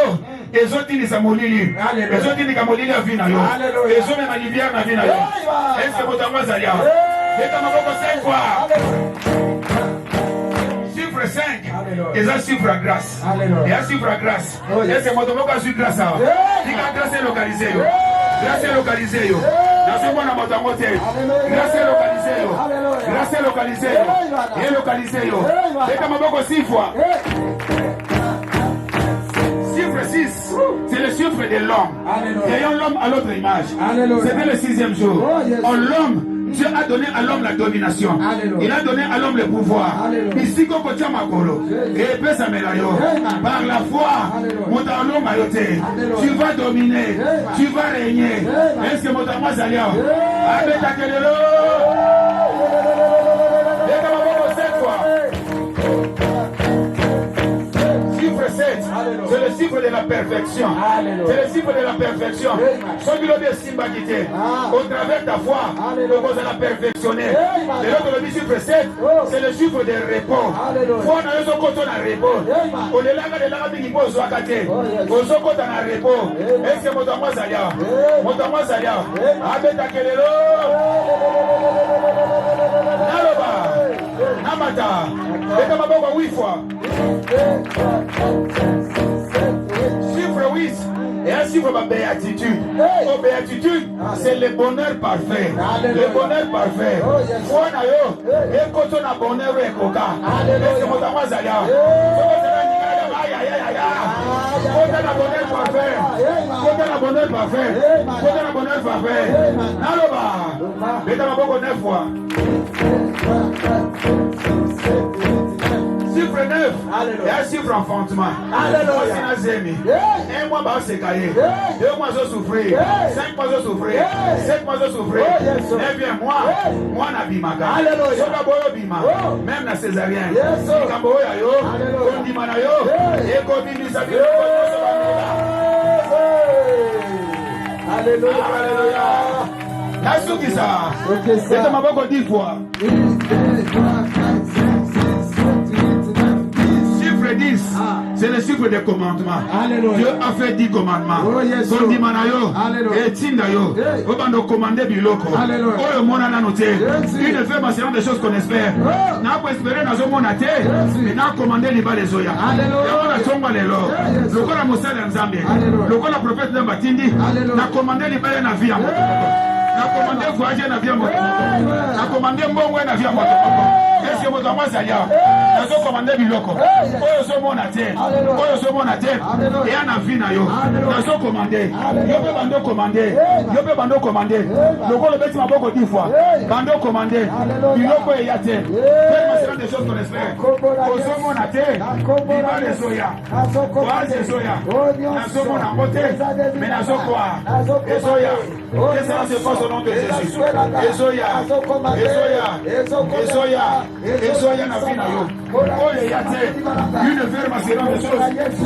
Et autres ils sont molili. Et autres ils sont molili à vie na yo. Et autres même à l'hiver na vie na yo. Est-ce que vous avez ça? Et comme on 5 fois. Chiffre 5. Et ça chiffre à grâce. Et un chiffre à grâce. Et c'est moi qui suis grâce à vous. Si la grâce est localisée. Grâce est localisée. Dans ce moment, on a monté. Grâce est localisée. Grâce est localisée. Et localisée. Et comme on 6 fois. Chiffre 6, c'est le chiffre de l'homme. Ayant l'homme à l'autre image. C'était le 6e jour. L'homme. Dieu a donné à l'homme la domination. Il a donné à l'homme le pouvoir. Ici, quand tu as ma colo, et puis ça par la foi, tu vas dominer, tu vas régner. Est-ce que mon amour s'allie? Avec ta kelelo. C'est le chiffre de la perfection. C'est le chiffre de la perfection. Son bilo de Simba quitté. Au travers de ta foi, on va la perfectionner. Et l'autre le chiffre 7, c'est le chiffre de repos. Foi n'a pas de repos. On est là, qui pose à côté. On se compte en repos. Est-ce que mon amour s'allia? Mon amour s'allia. Avec ta kelelo. Naloba. Namata. Mettez ma boca 8 fois. Chiffre 8. Et un chiffre de béatitude. Oh, béatitude, c'est le bonheur parfait. Le bonheur parfait. Voilà, yo. Et quand on a bonheur, et coca. C'est mon amour, Zaya. Quand on a bonheur parfait. Quand on a bonheur parfait. Quand on a bonheur parfait. Naloba. Mettez ma boca 9 fois. Chiffre 9. Et un chiffre enfantement. Alléluia. Un mois, c'est caillé. 2 mois, je souffrir. 5 mois, je souffrir. 7 mois, je souffrir. 9 mois, moi, na bimaka. Alléluia. Même na césarien. Kamboya yo. Kondimana yo. Et kobimisa yo. Alléluia. Alléluia. Nasukisa. C'est ma boko 10 fois. 10, c'est le chiffre des commandements. Alléluia. Dieu a fait 10 commandements. Oh, yes, et Tindayo. Obando commandé biloko. Oh, mon ananoté. Il ne fait pas des choses qu'on espère. N'a pas espéré dans un monde à terre. Mais n'a commandé les balles zoya. Alléluia. On a tombé les lots. Le corps a moussé dans Zambie. Le corps a prophète de Batindi. N'a commandé les balles dans la vie à Motomoko. N'a commandé voyager dans la vie à Motomoko. N'a commandé mbongo dans la vie à Motomoko. Est-ce que vous avez Zaya? N'a commandé biloko. Oyo so mon terre. Oyo so mon terre. Et en vie na yo. N'a commandé. Yo peut bando commander. Yo peut bando commander. Le corps le bête m'a beaucoup 10 fois. Bando commander. Biloko et yate. Faites des choses qu'on espère. Oyo mon terre. Biba de soya. Quoi de soya? N'a so mon ambote. Mais n'a so quoi? Et soya. Que ça se passe au nom de Jésus. Et soya. Et soya. Et soya. Et soya na vie na yo. Oyo yate. Une ferme sera des choses.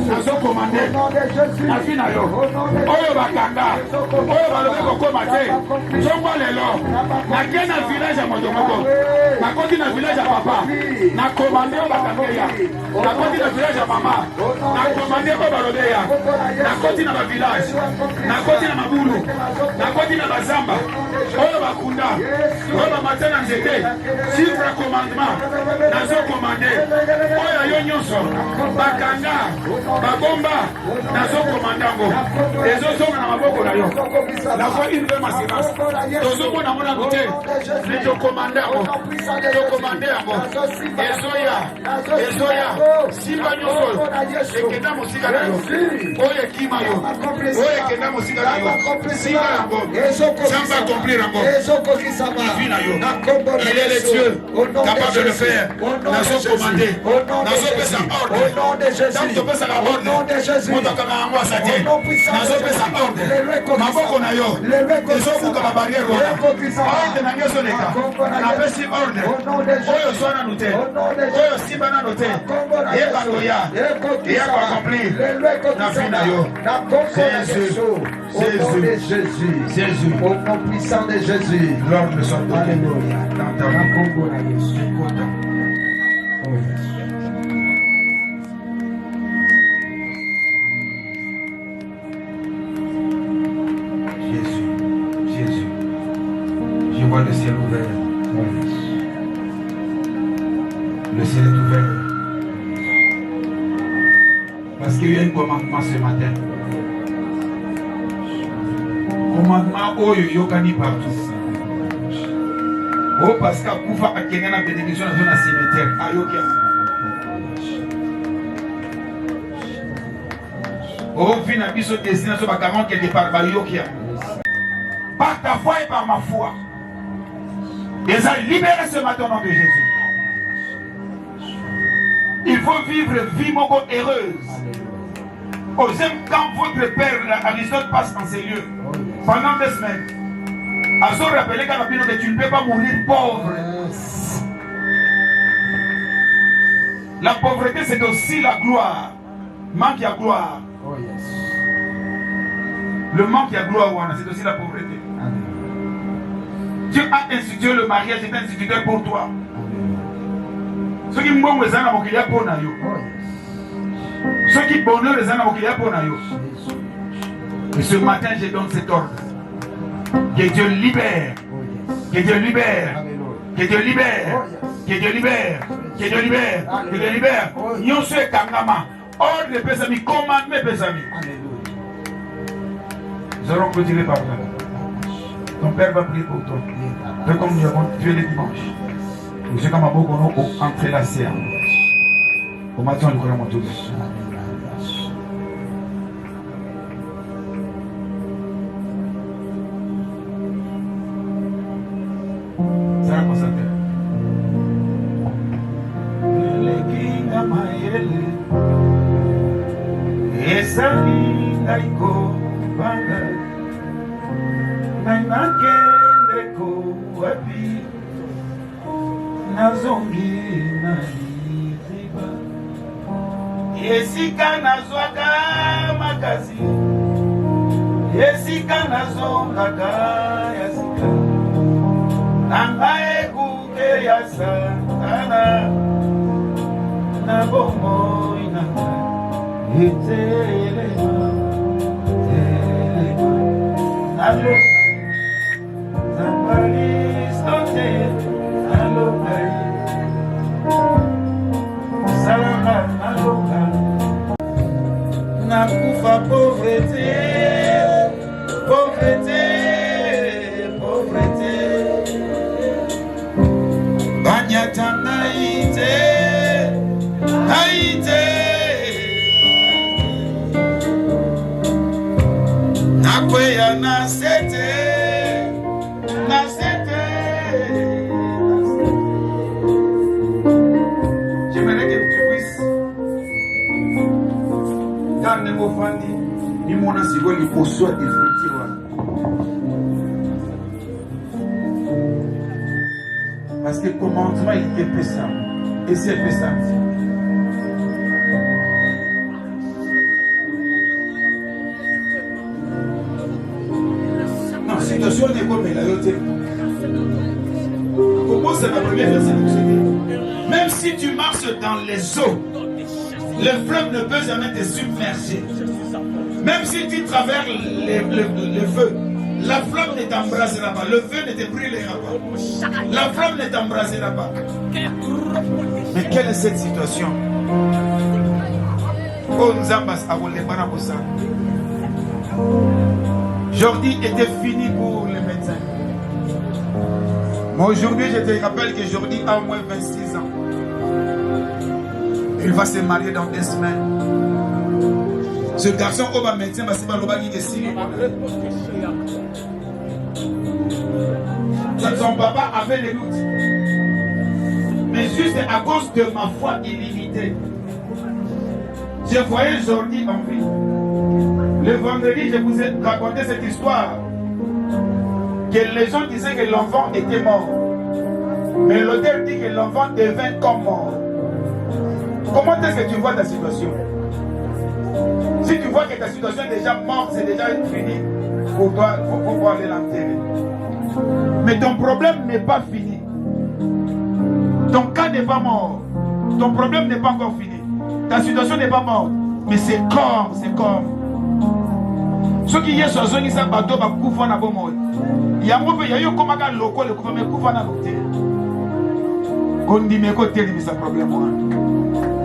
N'a so commandé. Na vie na yo. Oyo bakanga. Oyo balobe kokomate. Jomba lelo. Na kena village à Motomoko. Na koti na village à papa. Na commandé au bakangeya. Na koti na village à maman. Na commandé au balobeya. Na koti na village. Na koti na mabulu. Na koti na bazamba. Oyo bakunda. Oyo bamatana nzete. Chiffre commandement. Na zo commandé. Oyo yo nyonso. Bakanga. Babomba. Na zo commandango. Ezo zonga na maboko na yo. La foi une vraie assurance. Tozo mona mona côté. Le to commandango. To commandango. Ezoya. Simba nyonso. Ekenda musika na yo. Oyo kima yo. Oyo kenda musika na yo. Simba yango. Samba accomplir yango. Il est le Dieu capable de le faire. N'a so commandé. N'a so pesa ordre. Tant que pesa la ordre. Moto kama yango asate. N'a so pesa ordre. Maboko na yo. Ezo kuka ba barrière wana. Ordre na nyoso leka. Na pesi ordre. Oyo sona nute. Oyo simba na nute. Yeba koya. Yeba accomplir. Na fina yo. Jésus. Au nom puissant de Jésus. L'ordre soit donné. Alléluia. Dans ta main. Jésus. Je vois le ciel ouvert. Le ciel est ouvert. Parce qu'il y a un commandement ce matin. Commandement oyo yokani partout. Oh parce qu'à Koufa a quelqu'un la bénédiction dans un cimetière. Ayokia. Oh fin à biso destination par 40 quelque part Ayokia. Par ta foi et par ma foi. Et ça libéré ce matin au nom de Jésus. Il faut vivre vie moko heureuse. Quand votre père Aristote passe en ces lieux pendant 2 semaines, à se rappeler que tu ne peux pas mourir pauvre. La pauvreté c'est aussi la gloire. Manque à gloire. Le manque à gloire c'est aussi la pauvreté. Dieu a institué le mariage, c'est institué pour toi. Ceux qui m'ont besoin de m'occuper pour naïo. Ceux qui bonheur les gens m'occuper pour naïo. Et ce matin je donne cet ordre. Que Dieu libère. Que Dieu libère. Que Dieu libère. Que Dieu libère. Que Dieu libère. Que Dieu libère. Nyonso ekangama. Ordre pesami. Commandement pesami. Nous allons clôturer par là. Ton père va prier pour toi. Fais comme nous avons tué les dimanches. Nous sommes comme un beau gono entrelacé. Au matin, nous connaissons tout. Ça va constater. Le kinga maele. Esani naiko banga. Nakendeko wapi nazongi na liziba esika nazwaka makasi esika nazongaka ya sika nanga ekuke ya satana na bomoi nanga etelema nalo nakufa pauvreté, pauvreté, pauvreté. Banyata naïté, naïté. Nakweya nasete, nasete. J'aimerais que tu puisses garder vos familles. Ni mon assigo ni pour soi définitivement. Parce que le commandement il est puissant. Et c'est puissant. Non, situation n'est comme la autre. Comment c'est la première verset de Seigneur? Même si tu marches dans les eaux, le fleuve ne peut jamais te submerger. Même si tu traverses le feu, la flamme ne t'embrasera pas, le feu ne te brûlera pas, la flamme ne t'embrasera pas. Mais quelle est cette situation? Oh, Nzambas, Jordi était fini pour les médecins. Mais aujourd'hui, je te rappelle que Jordi a au moins 26 ans. Il va se marier dans 2 semaines. Ce garçon, au bas médecin, va se faire le de signes. Son papa avait des doutes. Mais juste à cause de ma foi illimitée, je voyais Jordi en vie. Le vendredi, je vous ai raconté cette histoire. Que les gens disaient que l'enfant était mort. Mais l'auteur dit que l'enfant devint comme mort. Comment est-ce que tu vois ta situation? Si tu vois que ta situation est déjà morte, c'est déjà fini, pour toi, il faut pouvoir aller l'enterrer. Mais ton problème n'est pas fini. Ton cas n'est pas mort. Ton problème n'est pas encore fini. Ta situation n'est pas morte. Mais c'est comme, c'est comme. Ceux qui y sont sur ce bateau, il y a un peu de comment local, le gouvernement couvre na l'hôtel. Qu'on dit mais côté de sa problème.